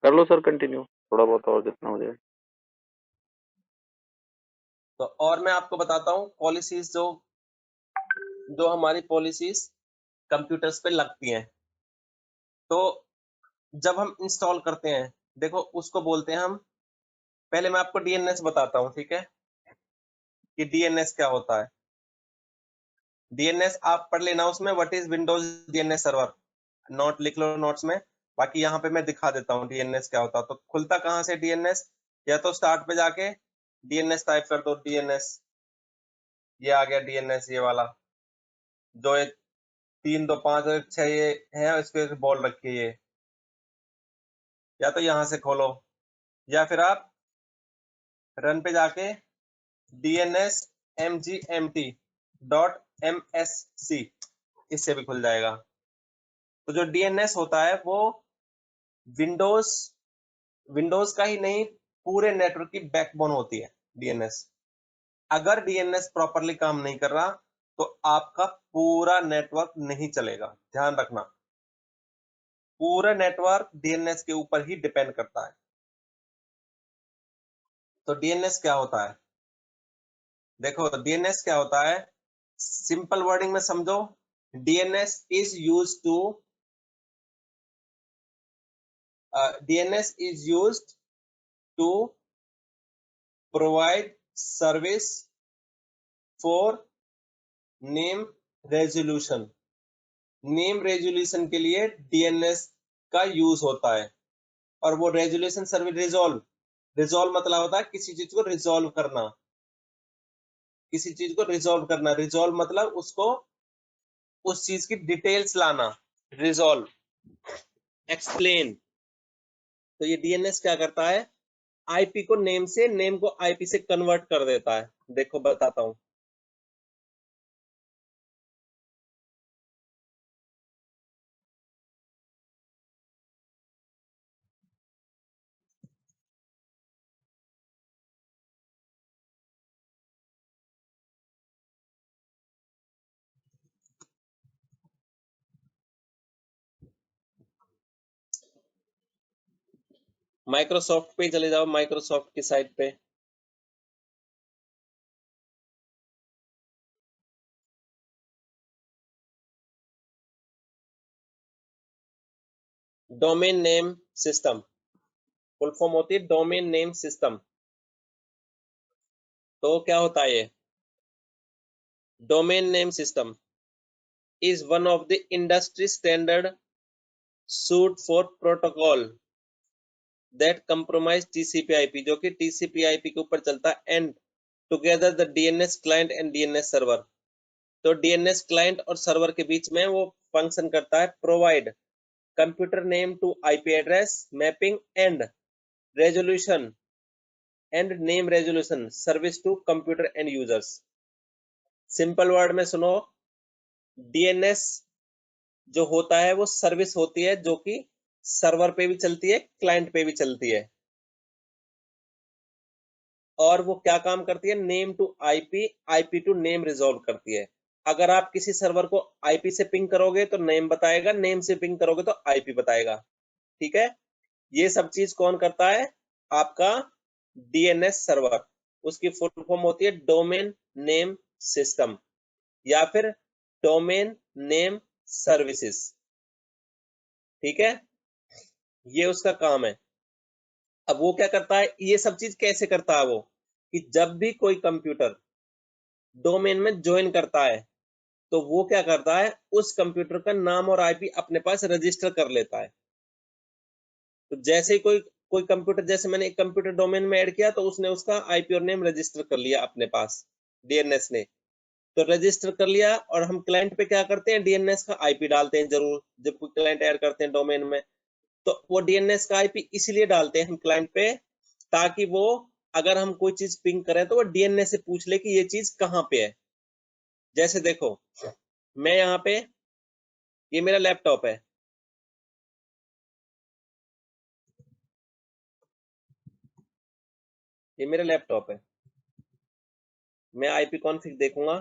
कर लो sir continue, थोड़ा बहुत और जितना हो जाए। तो और मैं आपको बताता हूँ पॉलिसीज, जो जो हमारी पॉलिसीज कंप्यूटर्स पे लगती हैं। तो जब हम इंस्टॉल करते हैं, देखो उसको बोलते हैं हम, पहले मैं आपको डीएनएस बताता हूँ, ठीक है, कि डीएनएस क्या होता है। डीएनएस आप पढ़ लेना, उसमें what is Windows DNS server, note लिख लो नोट्स में। बाकी यहाँ पे मैं दिखा देता हूँ डीएनएस क्या होता है। तो खुलता कहाँ से डीएनएस, या तो स्टार्ट पे जाके डीएनएस टाइप कर दो, डीएनएस, ये आ गया डीएनएस, ये वाला जो एक 3 2 5 6 ये है, इसके बॉल रखी है ये, या तो यहाँ से खोलो, या फिर आप रन पे जाके डीएनएस mgmt.msc, इससे भी खुल जाएगा। तो जो डीएनएस होता है वो विंडोज विंडोज का ही नहीं, पूरे नेटवर्क की बैकबोन होती है डीएनएस। अगर डीएनएस प्रॉपरली काम नहीं कर रहा तो आपका पूरा नेटवर्क नहीं चलेगा, ध्यान रखना। पूरा नेटवर्क डीएनएस के ऊपर ही डिपेंड करता है। तो डीएनएस क्या होता है, देखो डीएनएस क्या होता है, सिंपल वर्डिंग में समझो। DNS is used to DNS is used to provide service for name resolution। Name resolution के लिए डीएनएस का यूज होता है। और वो रेजोल्यूशन सर्विस, रिजॉल्व, रिजॉल्व मतलब होता है किसी चीज को रिजॉल्व करना, किसी चीज को रिजॉल्व करना, रिजॉल्व मतलब उसको, उस चीज की डिटेल्स लाना, रिजॉल्व, एक्सप्लेन। तो ये डीएनएस क्या करता है, आईपी को नेम से, नेम को आईपी से कन्वर्ट कर देता है। देखो बताता हूं। माइक्रोसॉफ्ट पे चले जाओ, माइक्रोसॉफ्ट की साइट पे। Domain name system, full form होती है डोमेन नेम सिस्टम। तो क्या होता है ये, domain name system is one of the industry standard suite for protocol that compromise TCP IP, जो कि टीसीपी/आईपी के ऊपर चलता है, and together the DNS client and DNS server. तो डीएनएस क्लाइंट और सर्वर के बीच में वो फंक्शन करता है, provide computer name to IP address mapping and resolution and name resolution service to computer and users. Simple word में सुनो, डीएनएस जो होता है वो सर्विस होती है जो कि सर्वर पे भी चलती है, क्लाइंट पे भी चलती है। और वो क्या काम करती है, name to IP, IP to name resolve करती है। अगर आप किसी सर्वर को आईपी से पिंग करोगे तो नेम बताएगा, नेम से पिंग करोगे तो आईपी बताएगा। ठीक है, ये सब चीज कौन करता है, आपका डीएनएस सर्वर। उसकी फुल फॉर्म होती है डोमेन नेम सिस्टम, या फिर डोमेन नेम सर्विसेज। ठीक है, ये उसका काम है। अब वो क्या करता है, ये सब चीज कैसे करता है वो, कि जब भी कोई कंप्यूटर डोमेन में ज्वाइन करता है तो वो क्या करता है, उस कंप्यूटर का नाम और आईपी अपने पास रजिस्टर कर लेता है। तो जैसे ही कोई कोई कंप्यूटर, जैसे मैंने एक कंप्यूटर डोमेन में ऐड किया तो उसने उसका आईपी और नेम रजिस्टर कर लिया अपने पास, डीएनएस ने। तो रजिस्टर कर लिया, और हम क्लाइंट पे क्या करते हैं, डीएनएस का आईपी डालते हैं जरूर, जब कोई क्लाइंट ऐड करते हैं डोमेन में। तो वो डीएनएस का आईपी इसलिए डालते हैं हम क्लाइंट पे, ताकि वो, अगर हम कोई चीज पिंग करें तो वो डीएनएस से पूछ ले कि ये चीज कहाँ पे है। जैसे देखो, मैं यहाँ पे, ये मेरा लैपटॉप है, ये मेरा लैपटॉप है। मैं आईपी कॉन्फ़िग देखूंगा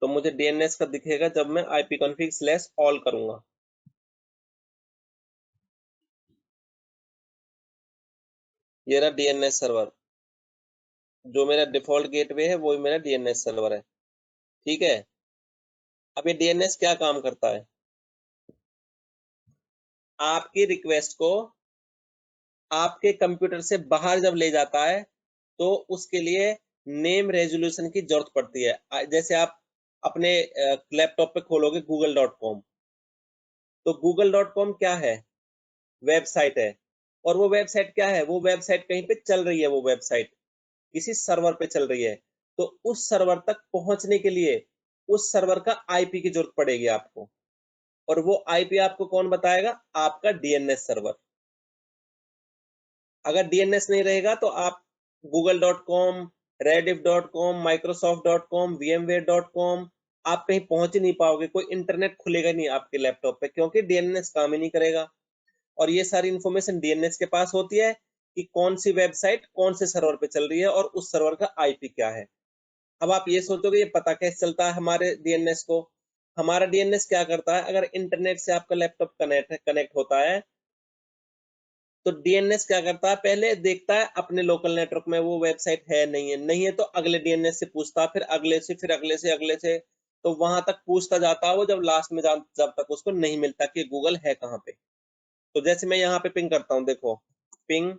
तो मुझे डीएनएस का दिखेगा जब मैं आईपी कॉन्फ़िग स्लैश ऑल करूंगा। ये रहा डीएनएस सर्वर, जो मेरा डिफॉल्ट गेटवे है वो मेरा डीएनएस सर्वर है। ठीक है, अब ये डीएनएस क्या काम करता है, आपकी रिक्वेस्ट को आपके कंप्यूटर से बाहर जब ले जाता है तो उसके लिए नेम रेजोल्यूशन की जरूरत पड़ती है। जैसे आप अपने लैपटॉप पे खोलोगे google.com, तो google.com क्या है, वेबसाइट है। और वो वेबसाइट क्या है, वो वेबसाइट कहीं पे चल रही है, वो वेबसाइट किसी सर्वर पे चल रही है। तो उस सर्वर तक पहुंचने के लिए उस सर्वर का आईपी की जरूरत पड़ेगी आपको, और वो आईपी आपको कौन बताएगा, आपका डीएनएस सर्वर। अगर डीएनएस नहीं रहेगा तो आप google.com, rediff.com, microsoft.com, vmware.com आप कहीं पहुंच ही नहीं पाओगे, कोई इंटरनेट खुलेगा नहीं आपके लैपटॉप पे, क्योंकि डीएनएस काम ही नहीं करेगा। और ये सारी इंफॉर्मेशन डीएनएस के पास होती है कि कौन सी वेबसाइट कौन से सर्वर पे चल रही है और उस सर्वर का आईपी क्या है। अब आप ये सोचोगे ये पता कैसे चलता है हमारे डीएनएस को। हमारा डीएनएस क्या करता है, अगर इंटरनेट से आपका लैपटॉप कनेक्ट होता है तो डीएनएस क्या करता है, पहले देखता है अपने लोकल नेटवर्क में वो वेबसाइट है नहीं है, नहीं है तो अगले डीएनएस से पूछता है, फिर अगले से, फिर अगले से, अगले से, तो वहां तक पूछता जाता है वो, जब लास्ट में जब तक उसको नहीं मिलता कि गूगल है कहाँ पे। तो जैसे मैं यहाँ पे पिंग करता हूँ, देखो पिंग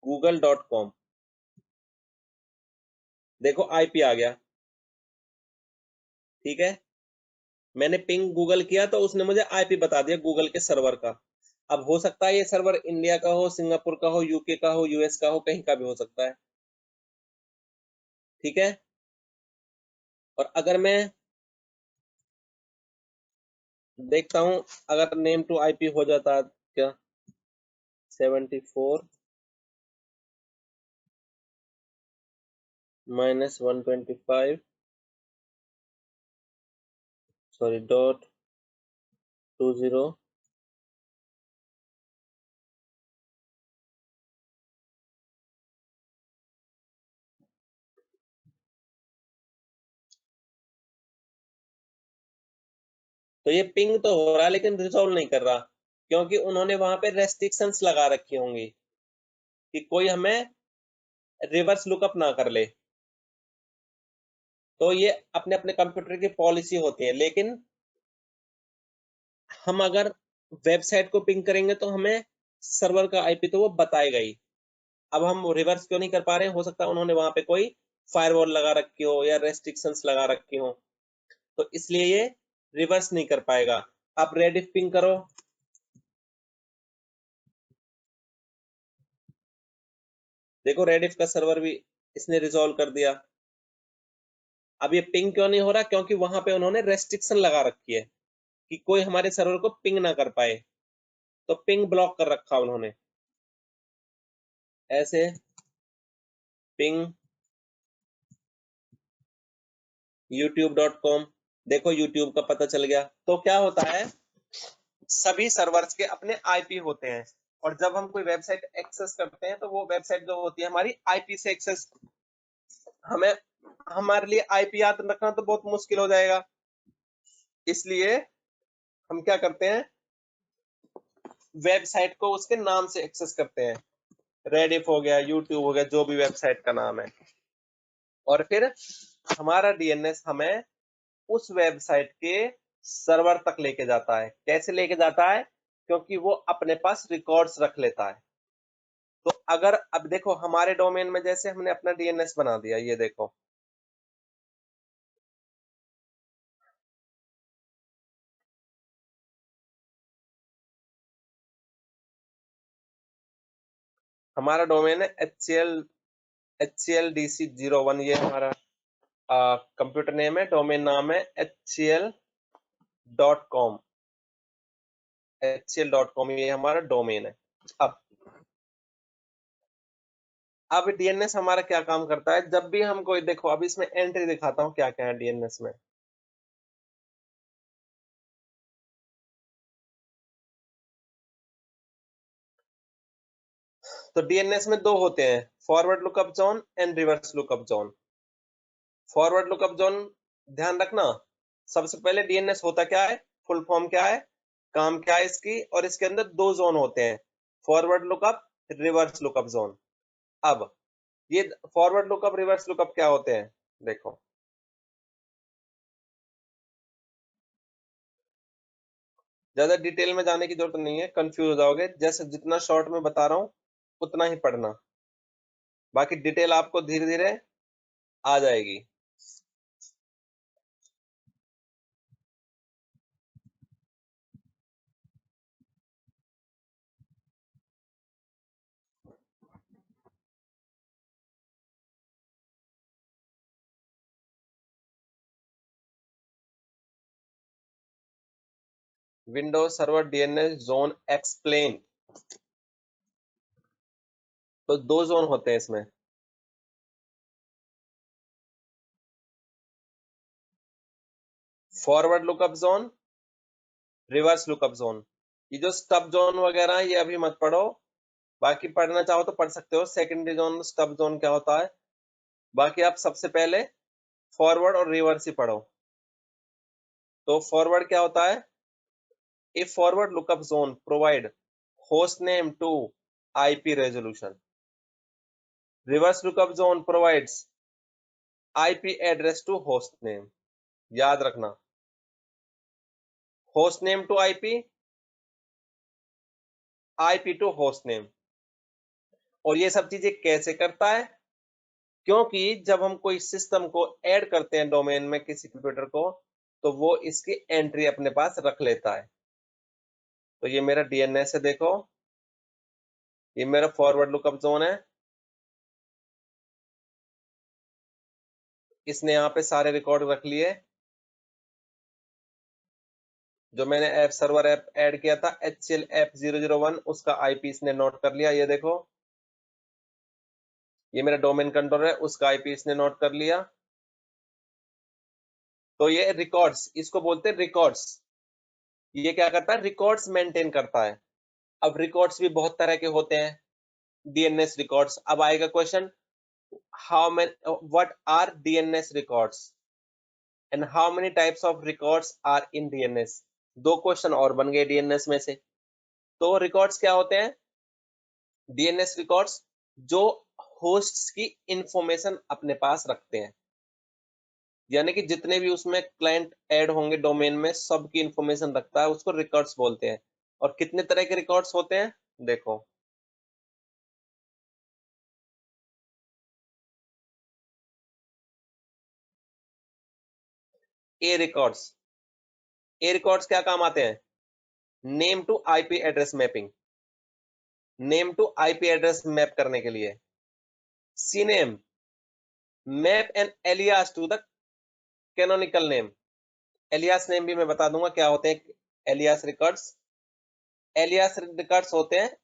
google.com, देखो आईपी आ गया। ठीक है, मैंने पिंग गूगल किया तो उसने मुझे आईपी बता दिया गूगल के सर्वर का। अब हो सकता है ये सर्वर इंडिया का हो, सिंगापुर का हो, यूके का हो, यूएस का हो, कहीं का भी हो सकता है। ठीक है, और अगर मैं देखता हूं अगर नेम टू आईपी हो जाता है क्या, 74 -125 सॉरी .20, तो ये पिंग तो हो रहा है लेकिन रिजॉल्व नहीं कर रहा, क्योंकि उन्होंने वहां पे रेस्ट्रिक्शंस लगा रखी होंगी कि कोई हमें रिवर्स लुकअप ना कर ले। तो ये अपने अपने कंप्यूटर की पॉलिसी होती है, लेकिन हम अगर वेबसाइट को पिंग करेंगे तो हमें सर्वर का आईपी तो वो बताएगा ही। अब हम रिवर्स क्यों नहीं कर पा रहे हैं, हो सकता है उन्होंने वहां पे कोई फायरवॉल लगा रखी हो या रेस्ट्रिक्शंस लगा रखी हो, तो इसलिए ये रिवर्स नहीं कर पाएगा। आप रेडिफ पिंग करो, देखो रेडिफ का सर्वर भी इसने रिजॉल्व कर दिया। अब ये पिंग क्यों नहीं हो रहा, क्योंकि वहां पे उन्होंने रेस्ट्रिक्शन लगा रखी है कि कोई हमारे सर्वर को पिंग ना कर पाए, तो पिंग ब्लॉक कर रखा उन्होंने। ऐसे पिंग youtube.com, देखो यूट्यूब का पता चल गया। तो क्या होता है, सभी सर्वर्स के अपने आईपी होते हैं, और जब हम कोई वेबसाइट एक्सेस करते हैं तो वो वेबसाइट जो होती है हमारी आईपी से एक्सेस, हमें हमारे लिए आईपी याद रखना तो बहुत मुश्किल हो जाएगा। इसलिए हम क्या करते हैं, वेबसाइट को उसके नाम से एक्सेस करते हैं, रेडिफ हो गया, यूट्यूब हो गया, जो भी वेबसाइट का नाम है। और फिर हमारा डीएनएस हमें उस वेबसाइट के सर्वर तक लेके जाता है। कैसे लेके जाता है, क्योंकि वो अपने पास रिकॉर्ड्स रख लेता है। तो अगर अब देखो हमारे डोमेन में जैसे हमने अपना डीएनएस बना दिया, ये देखो हमारा डोमेन है HCLDC01, ये हमारा कंप्यूटर नेम है, डोमेन नाम है HCL.com, HCL.com ये हमारा डोमेन है। अब डीएनएस हमारा क्या काम करता है, जब भी हम कोई, देखो अब इसमें एंट्री दिखाता हूँ क्या क्या है डीएनएस में। तो डीएनएस में दो होते हैं, forward lookup zone and reverse lookup zone. Forward lookup zone ध्यान रखना, सबसे पहले डीएनएस होता क्या है, फुल फॉर्म क्या है, काम क्या है इसकी, और इसके अंदर दो जोन होते हैं, forward lookup reverse lookup zone. अब ये फॉरवर्ड लुकअप रिवर्स लुकअप क्या होते हैं, देखो ज्यादा डिटेल में जाने की जरूरत नहीं है, कंफ्यूज हो जाओगे। जैसे जितना शॉर्ट में बता रहा हूँ उतना ही पढ़ना, बाकी डिटेल आपको धीरे धीरे आ जाएगी। Windows server DNS zone explain. तो दो जोन होते हैं इसमें, forward lookup zone, reverse lookup zone. ये जो स्टब जोन वगैरह है, ये अभी मत पढ़ो, बाकी पढ़ना चाहो तो पढ़ सकते हो। सेकेंडरी जोन, स्टब जोन क्या होता है, बाकी आप सबसे पहले फॉरवर्ड और रिवर्स ही पढ़ो। तो फॉरवर्ड क्या होता है, a forward lookup zone provide host name to IP resolution. Reverse lookup zone provides IP address to host name. याद रखना, host name to IP, IP to host name. और ये सब चीजें कैसे करता है, क्योंकि जब हम कोई सिस्टम को ऐड करते हैं डोमेन में किसी कंप्यूटर को, तो वो इसकी एंट्री अपने पास रख लेता है। तो ये मेरा डीएनएस है, देखो ये मेरा फॉरवर्ड लुकअप जोन है। इसने यहाँ पे सारे रिकॉर्ड रख लिए। जो मैंने ऐप सर्वर ऐप ऐड किया था HCL ऐप 001, उसका आईपी इसने नोट कर लिया। ये देखो, ये मेरा डोमेन कंट्रोलर है, उसका आईपी इसने नोट कर लिया। तो ये रिकॉर्ड्स, इसको बोलते हैं रिकॉर्ड्स। ये क्या करता है, रिकॉर्ड्स मेंटेन करता है। अब रिकॉर्ड्स भी बहुत तरह के होते हैं, डीएनएस रिकॉर्ड्स। अब आएगा question, how many, what are DNS records and how many types of records are in DNS. दो क्वेश्चन और बन गए डीएनएस में से। तो रिकॉर्ड्स क्या होते हैं, डीएनएस रिकॉर्ड्स जो होस्ट्स की इंफॉर्मेशन अपने पास रखते हैं, यानी कि जितने भी उसमें क्लाइंट ऐड होंगे डोमेन में, सबकी इंफॉर्मेशन रखता है, उसको रिकॉर्ड्स बोलते हैं। और कितने तरह के रिकॉर्ड्स होते हैं, देखो ए रिकॉर्ड्स। ए रिकॉर्ड्स क्या काम आते हैं, name to IP address mapping, name to IP address map करने के लिए। C name, map an alias to the canonical name. Alias name भी मैं बता दूंगा क्या होते हैं एलियास रिकॉर्ड्स। एलियास रिकॉर्ड्स होते हैं,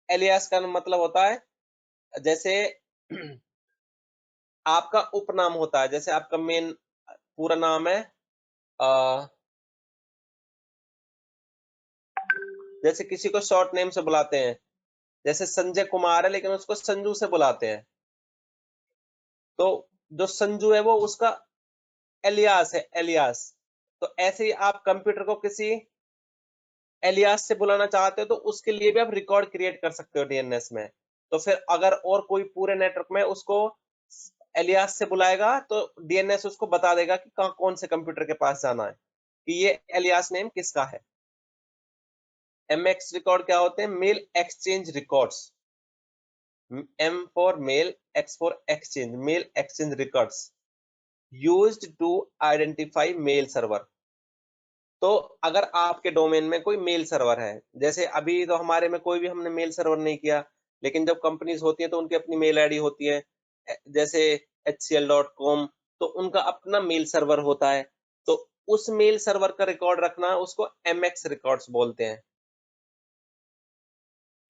एलियास का मतलब होता है जैसे आपका उपनाम होता है। जैसे आपका मेन पूरा नाम है, जैसे किसी को शॉर्ट नेम से बुलाते हैं, जैसे संजय कुमार है लेकिन उसको संजू से बुलाते हैं, तो जो संजू है वो उसका एलियास है, एलियास। तो ऐसे ही आप कंप्यूटर को किसी एलियास से बुलाना चाहते हो तो उसके लिए भी आप रिकॉर्ड क्रिएट कर सकते हो डीएनएस में। तो फिर अगर और कोई पूरे नेटवर्क में उसको एलियास से बुलाएगा तो डीएनएस उसको बता देगा कि कहाँ कौन से कंप्यूटर के पास जाना है, कि ये एलियास नेम किसका है। एमएक्स रिकॉर्ड क्या होते हैं, mail exchange records. M for mail, X for exchange, mail exchange records used to identify mail server। तो अगर आपके डोमेन में कोई मेल सर्वर है, जैसे अभी तो हमारे में कोई भी हमने मेल सर्वर नहीं किया, लेकिन जब कंपनीज होती है तो उनकी अपनी मेल आईडी होती है, जैसे HCL.com, तो उनका अपना मेल सर्वर होता है। तो उस मेल सर्वर का रिकॉर्ड रखना, उसको MX रिकॉर्ड्स बोलते हैं,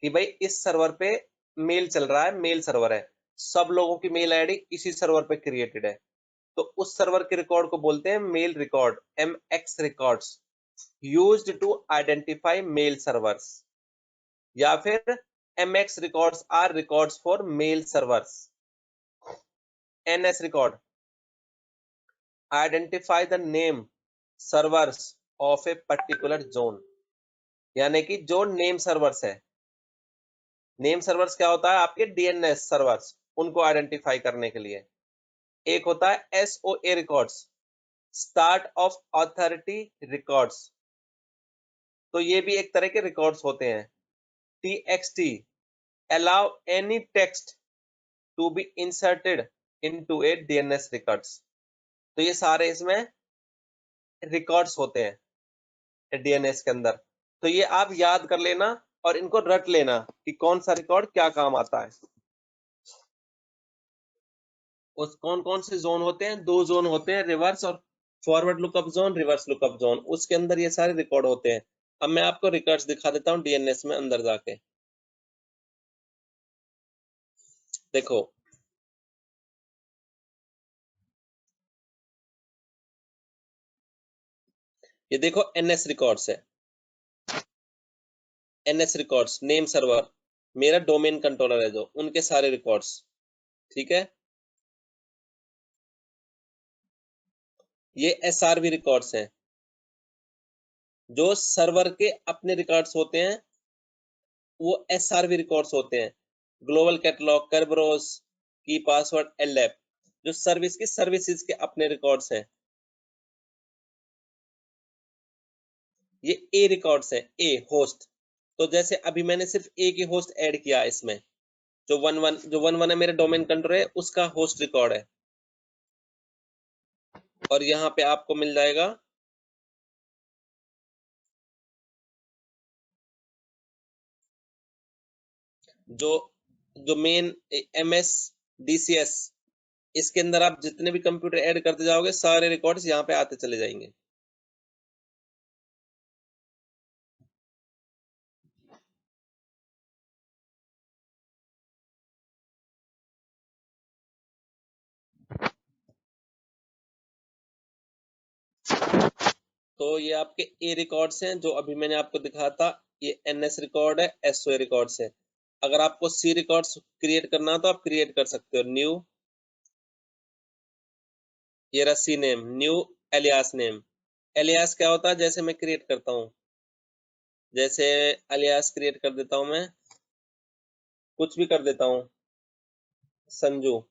कि भाई इस सर्वर पे मेल चल रहा है, मेल सर्वर है, सब लोगों की मेल आईडी इसी सर्वर पे क्रिएटेड है, तो उस सर्वर के रिकॉर्ड को बोलते हैं mail record, MX records used to identify mail servers. या फिर MX records are records for mail servers. NS record identify the name servers of a particular zone, यानी कि जो नेम सर्वर्स है, नेम सर्वर्स क्या होता है? आपके डीएनएस सर्वर्स, उनको आइडेंटिफाई करने के लिए। एक होता है SOA records, start of authority records, तो ये भी एक तरह के रिकॉर्ड्स होते हैं। TXT, allow any text to be inserted into a DNS records, तो ये सारे इसमें रिकॉर्ड्स होते हैं डीएनएस के अंदर। तो ये आप याद कर लेना और इनको रट लेना कि कौन सा रिकॉर्ड क्या काम आता है। उस कौन कौन से जोन होते हैं? 2 जोन होते हैं, रिवर्स और forward lookup zone, reverse lookup zone, उसके अंदर ये सारे रिकॉर्ड होते हैं। अब मैं आपको रिकॉर्ड्स दिखा देता हूँ डीएनएस में अंदर जाके। देखो, ये देखो एनएस रिकॉर्ड्स है, एनएस रिकॉर्ड्स नेम सर्वर, मेरा डोमेन कंट्रोलर है जो, उनके सारे रिकॉर्ड्स, ठीक है। ये एसआरवी रिकॉर्ड्स हैं, जो सर्वर के अपने रिकॉर्ड्स होते हैं, वो एसआरवी रिकॉर्ड्स होते हैं। ग्लोबल कैटलॉग, करबरोस, की पासवर्ड, एलएप, जो सर्विस की सर्विसेज के अपने रिकॉर्ड्स हैं। ये ए रिकॉर्ड्स हैं, ए होस्ट, तो जैसे अभी मैंने सिर्फ ए की होस्ट ऐड किया इसमें, जो 11 है मेरे डोमेन कंट्रोलर है, उसका होस्ट रिकॉर्ड है। और यहाँ पे आपको मिल जाएगा जो जो मेन एमएस डीसीएस, इसके अंदर आप जितने भी कंप्यूटर ऐड करते जाओगे, सारे रिकॉर्ड्स यहाँ पे आते चले जाएंगे। तो ये आपके ए रिकॉर्ड्स हैं, जो अभी मैंने आपको दिखाया था। ये एनएस रिकॉर्ड है, एसओए रिकॉर्ड्स है। अगर आपको सी रिकॉर्ड्स क्रिएट करना हो तो आप क्रिएट कर सकते हो। न्यू, ये रहा C name, new alias name. Alias क्या होता है? जैसे मैं क्रिएट करता हूँ, जैसे एलियास क्रिएट कर देता हूँ, मैं कुछ भी कर देता हूँ, संजू।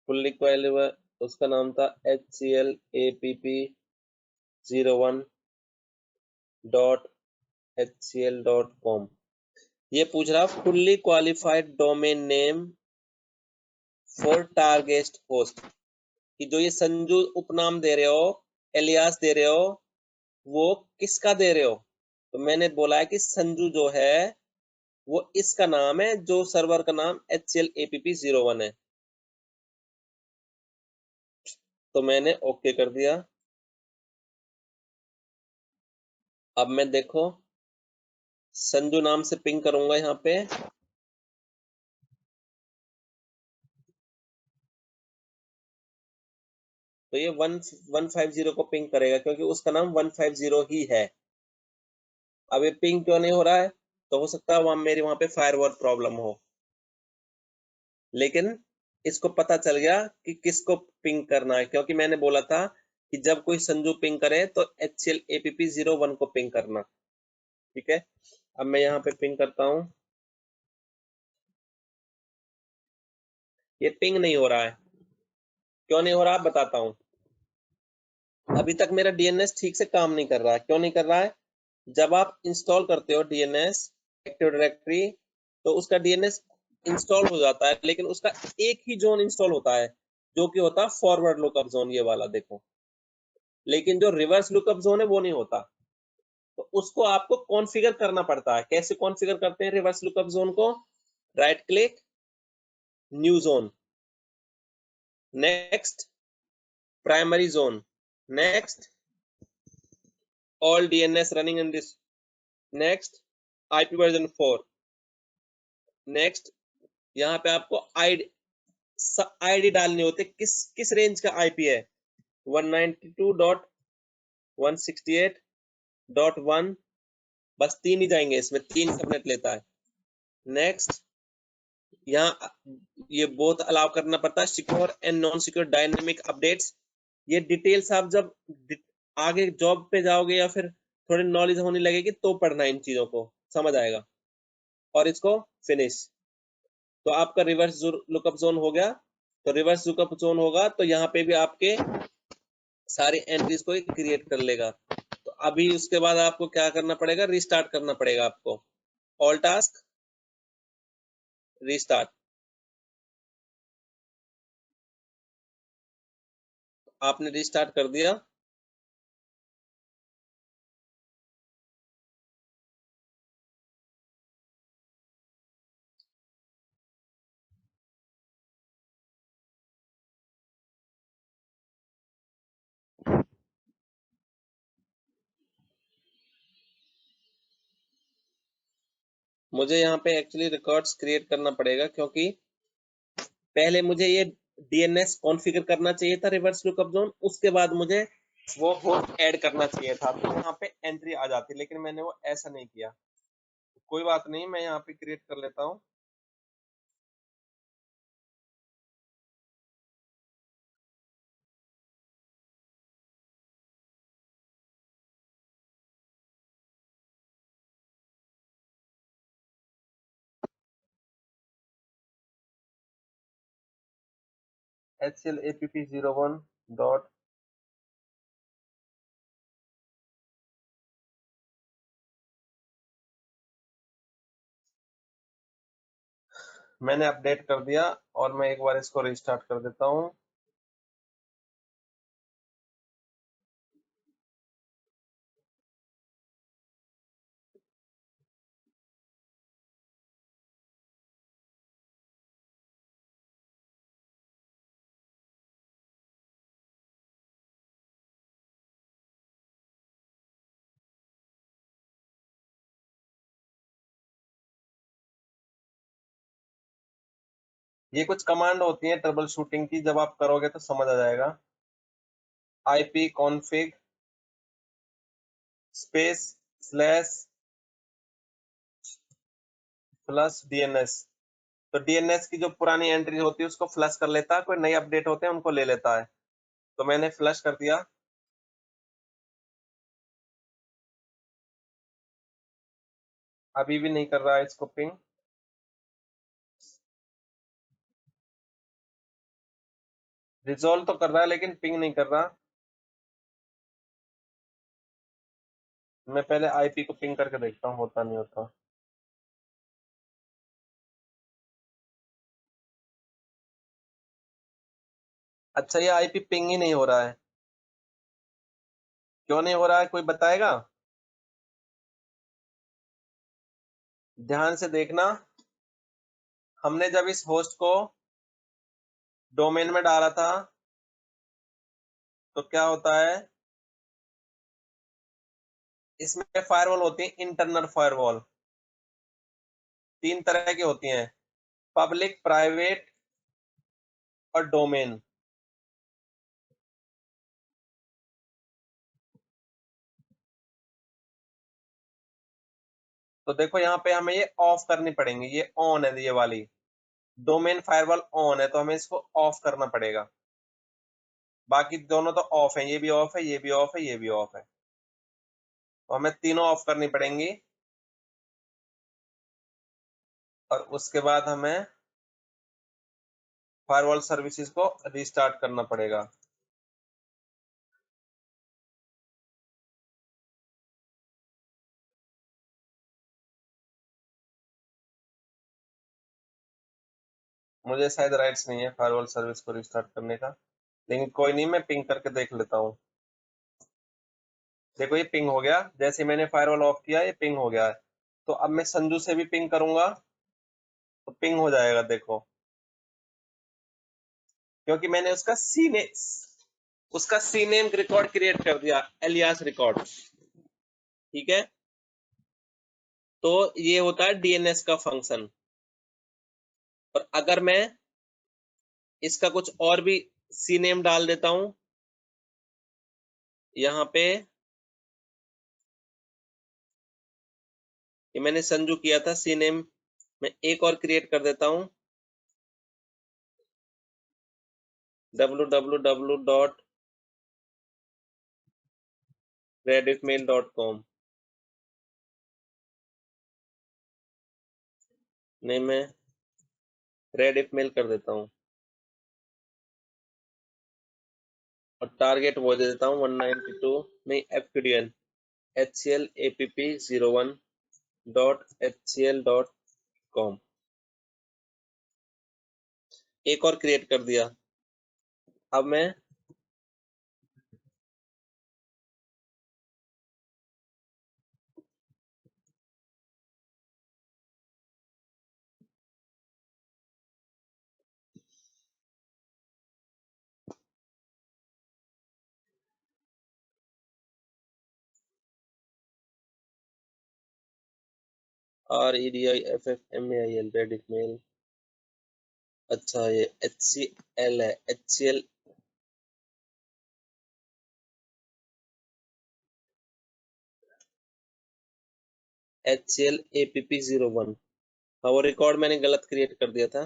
फुल्ली क्वालिफाइड, उसका नाम था HCLAPP01.HCL.com। ये पूछ रहा fully qualified domain name for target host, कि जो ये संजू उपनाम दे रहे हो, एलियास दे रहे हो, वो किसका दे रहे हो? तो मैंने बोला है कि संजू जो है वो इसका नाम है, जो सर्वर का नाम HCLAPP01 है। तो मैंने ओके कर दिया। अब मैं देखो संजू नाम से पिंग करूंगा यहाँ पे, तो ये 150 को पिंग करेगा, क्योंकि उसका नाम 150 ही है। अब ये पिंग क्यों नहीं हो रहा है? तो हो सकता है वहां मेरी वहां पे फायरवॉल प्रॉब्लम हो, लेकिन इसको पता चल गया कि किसको पिंग करना है, क्योंकि मैंने बोला था कि जब कोई संजू पिंग करे तो HCLAPP01 को पिंग करना। ठीक है, अब मैं यहाँ पे पिंग करता हूँ, ये पिंग नहीं हो रहा है। क्यों नहीं हो रहा, बताता हूँ। अभी तक मेरा डीएनएस ठीक से काम नहीं कर रहा है। क्यों नहीं कर रहा है? जब आप इंस्टॉल करते हो डीएनएस एक्टिव डायरेक्टरी, तो उसका डीएनएस इंस्टॉल हो जाता है, लेकिन उसका एक ही जोन इंस्टॉल होता है, जो कि होता है फॉरवर्ड लुकअप जोन, ये वाला देखो। लेकिन जो रिवर्स लुकअप जोन है वो नहीं होता, तो उसको आपको कॉन्फ़िगर करना पड़ता है। कैसे कॉन्फ़िगर करते हैं रिवर्स लुकअप जोन को? Right click, new zone, next primary zone, next all DNS running in this, next IP version 4, next. यहाँ पे आपको आईडी डालने होते, किस किस रेंज का आईपी है, 192.168 168.1, बस 3 ही जाएंगे इसमें, 3 सबनेट लेता है। नेक्स्ट, यहाँ ये बोथ अलाउ करना पड़ता है, secure and non secure dynamic updates. ये डिटेल्स आप जब आगे जॉब पे जाओगे या फिर थोड़ी नॉलेज होने लगेगी तो पढ़ना इन चीजों को, समझ आएगा। और इसको फिनिश। तो आपका रिवर्स लुकअप जोन हो गया। तो रिवर्स लुकअप जोन होगा तो यहाँ पे भी आपके सारी एंट्रीज को क्रिएट कर लेगा। तो अभी उसके बाद आपको क्या करना पड़ेगा, रिस्टार्ट करना पड़ेगा आपको। ऑल टास्क रिस्टार्ट, आपने रिस्टार्ट कर दिया। मुझे यहाँ पे एक्चुअली रिकॉर्ड्स क्रिएट करना पड़ेगा, क्योंकि पहले मुझे ये डीएनएस कॉन्फ़िगर करना चाहिए था रिवर्स लुकअप जोन, उसके बाद मुझे वो होस्ट ऐड करना चाहिए था, तो यहाँ पे एंट्री आ जाती, लेकिन मैंने वो ऐसा नहीं किया। कोई बात नहीं, मैं यहाँ पे क्रिएट कर लेता हूँ। HCLAPP01 डॉट मैंने अपडेट कर दिया, और मैं एक बार इसको रिस्टार्ट कर देता हूँ। ये कुछ कमांड होती है ट्रबल शूटिंग की, जब आप करोगे तो समझ आ जाएगा। IP config space slash plus DNS। तो DNS की जो पुरानी एंट्री होती है उसको फ्लश कर लेता है, कोई नई अपडेट होते हैं उनको ले लेता है। तो मैंने फ्लश कर दिया। अभी भी नहीं कर रहा है इसको पिंग। रिजॉल्व तो कर रहा है लेकिन पिंग नहीं कर रहा। मैं पहले IP को पिंग करके देखता हूँ, होता नहीं होता। अच्छा, ये IP पिंग ही नहीं हो रहा है, क्यों नहीं हो रहा है कोई बताएगा? ध्यान से देखना। हमने जब इस होस्ट को डोमेन में डाला था तो क्या होता है, इसमें फायरवॉल होती है, इंटरनल फायरवॉल 3 तरह की होती हैं, पब्लिक, प्राइवेट और डोमेन। तो देखो यहाँ पे हमें ये ऑफ करनी पड़ेंगी, ये ऑन है ये वाली, डोमेन फायरवॉल ऑन है, तो हमें इसको ऑफ करना पड़ेगा। बाकी दोनों तो ऑफ है, ये भी ऑफ है, ये भी ऑफ है, ये भी ऑफ है, तो हमें तीनों ऑफ करनी पड़ेंगी। और उसके बाद हमें फायरवॉल सर्विसेज को रिस्टार्ट करना पड़ेगा। मुझे शायद राइट्स नहीं है फायरवॉल सर्विस को रिस्टार्ट करने का, लेकिन कोई नहीं, मैं पिंग करके देख लेता हूँ। देखो ये पिंग हो गया, जैसे मैंने फायरवॉल ऑफ किया ये पिंग हो गया है। तो अब मैं संजू से भी पिंग करूंगा तो पिंग हो जाएगा, देखो, क्योंकि मैंने उसका सी नेम रिकॉर्ड क्रिएट कर दिया, एलियास रिकॉर्ड। ठीक है, तो ये होता है डीएनएस का फंक्शन। और अगर मैं इसका कुछ और भी सी नेम डाल देता हूं यहाँ पे, ये मैंने संजू किया था सी नेम, मैं एक और क्रिएट कर देता हूं www.redditmail.com। नहीं, मैं रेडिटमेल कर देता हूं और टारगेट वो दे देता हूं 192 नहीं FQDN HCLAPP01.HCL.com। एक और क्रिएट कर दिया। अब मैं REDIFFMAIL रेडिटमेल, अच्छा ये HCL है, HCLAPP01। हाँ, वो रिकॉर्ड मैंने गलत क्रिएट कर दिया था,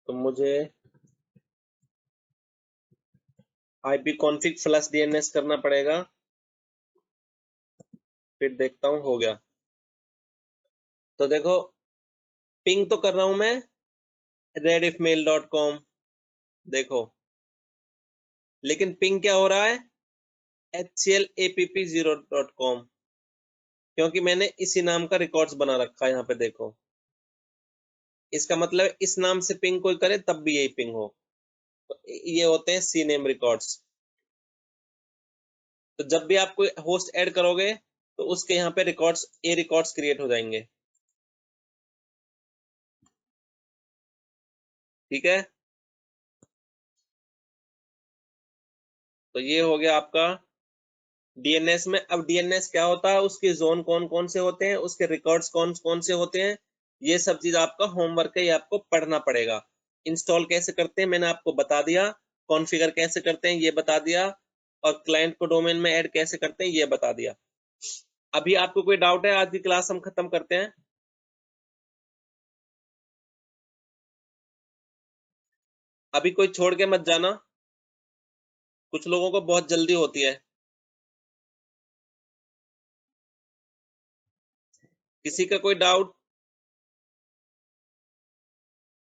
तो मुझे ipconfig + DNS करना पड़ेगा, फिर देखता हूँ हो गया। तो देखो पिंग तो कर रहा हूं मैं rediffmail.com, देखो, लेकिन पिंग क्या हो रहा है HCLAPP0.com, क्योंकि मैंने इसी नाम का रिकॉर्ड्स बना रखा है यहाँ पे देखो। इसका मतलब इस नाम से पिंग कोई करे तब भी यही पिंग हो, तो ये होते हैं सी नेम रिकॉर्ड्स। तो जब भी आप कोई होस्ट ऐड करोगे तो उसके यहाँ पे रिकॉर्ड्स क्रिएट हो जाएंगे, ठीक है। तो ये हो गया आपका डीएनएस में। अब डीएनएस क्या होता है, उसके जोन कौन कौन से होते हैं, उसके रिकॉर्ड्स कौन कौन से होते हैं, ये सब चीज आपका होमवर्क है, ये आपको पढ़ना पड़ेगा। इंस्टॉल कैसे करते हैं मैंने आपको बता दिया, कॉन्फ़िगर कैसे करते हैं ये बता दिया, और क्लाइंट को डोमेन में ऐड कैसे करते हैं ये बता दिया। अभी आपको कोई डाउट है? आज की क्लास हम खत्म करते हैं। अभी कोई छोड़ के मत जाना, कुछ लोगों को बहुत जल्दी होती है। किसी का कोई डाउट?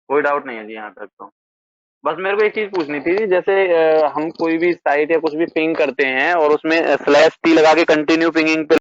कोई डाउट नहीं है जी यहाँ तक तो। बस मेरे को एक चीज पूछनी थी, जैसे हम कोई भी साइट या कुछ भी पिंग करते हैं और उसमें /t लगा के कंटिन्यू पिंगिंग पे